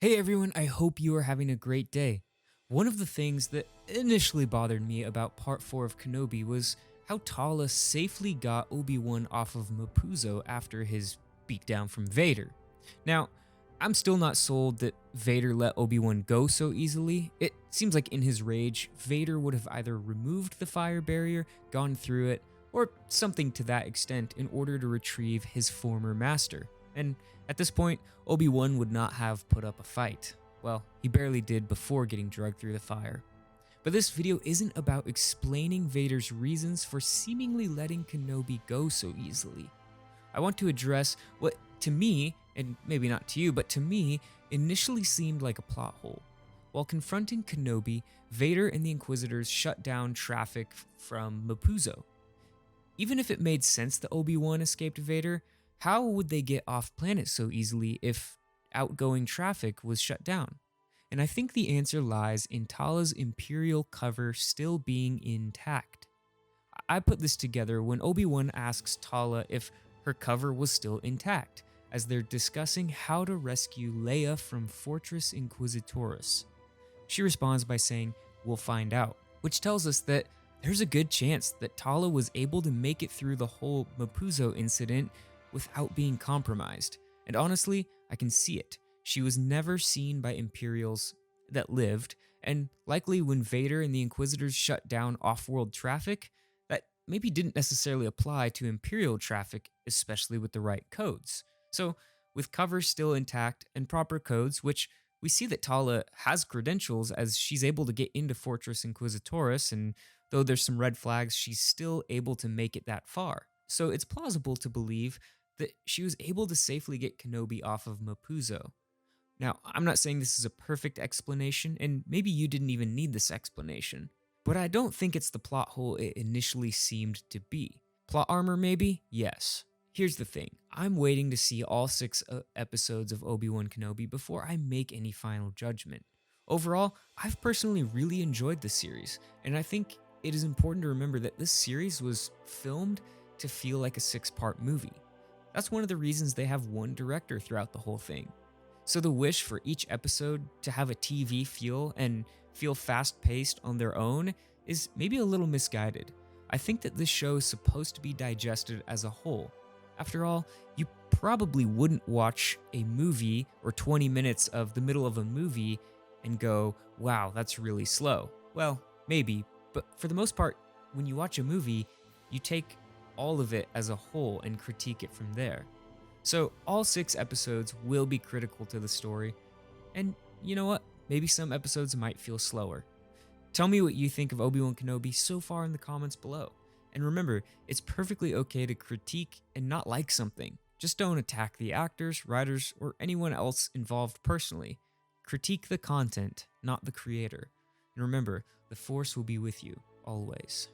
Hey everyone, I hope you are having a great day. One of the things that initially bothered me about part 4 of Kenobi was how Tala safely got Obi-Wan off of Mapuzo after his beatdown from Vader. Now, I'm still not sold that Vader let Obi-Wan go so easily. It seems like in his rage, Vader would have either removed the fire barrier, gone through it, or something to that extent in order to retrieve his former master. And at this point, Obi-Wan would not have put up a fight. Well, he barely did before getting dragged through the fire. But this video isn't about explaining Vader's reasons for seemingly letting Kenobi go so easily. I want to address what, to me, and maybe not to you, but to me, initially seemed like a plot hole. While confronting Kenobi, Vader and the Inquisitors shut down traffic from Mapuzo. Even if it made sense that Obi-Wan escaped Vader, how would they get off planet so easily if outgoing traffic was shut down? And I think the answer lies in Tala's imperial cover still being intact. I put this together when Obi-Wan asks Tala if her cover was still intact, as they're discussing how to rescue Leia from Fortress Inquisitors. She responds by saying, "We'll find out," which tells us that there's a good chance that Tala was able to make it through the whole Mapuzo incident without being compromised. And honestly, I can see it. She was never seen by Imperials that lived, and likely when Vader and the Inquisitors shut down off-world traffic, that maybe didn't necessarily apply to Imperial traffic, especially with the right codes. So, with cover still intact and proper codes, which we see that Tala has credentials as she's able to get into Fortress Inquisitoris, and though there's some red flags, she's still able to make it that far. So it's plausible to believe that she was able to safely get Kenobi off of Mapuzo. Now, I'm not saying this is a perfect explanation, and maybe you didn't even need this explanation, but I don't think it's the plot hole it initially seemed to be. Plot armor maybe? Yes. Here's the thing, I'm waiting to see all 6 episodes of Obi Wan Kenobi before I make any final judgment. Overall, I've personally really enjoyed this series, and I think it is important to remember that this series was filmed to feel like a 6-part movie. That's one of the reasons they have one director throughout the whole thing. So the wish for each episode to have a TV feel and feel fast-paced on their own is maybe a little misguided. I think that this show is supposed to be digested as a whole. After all, you probably wouldn't watch a movie or 20 minutes of the middle of a movie and go, wow, that's really slow. Well, maybe, but for the most part, when you watch a movie, you take all of it as a whole and critique it from there. So all 6 episodes will be critical to the story, and you know what? Maybe some episodes might feel slower. Tell me what you think of Obi Wan Kenobi so far in the comments below. And remember, it's perfectly okay to critique and not like something. Just don't attack the actors, writers, or anyone else involved personally. Critique the content, not the creator. And remember, the Force will be with you, always.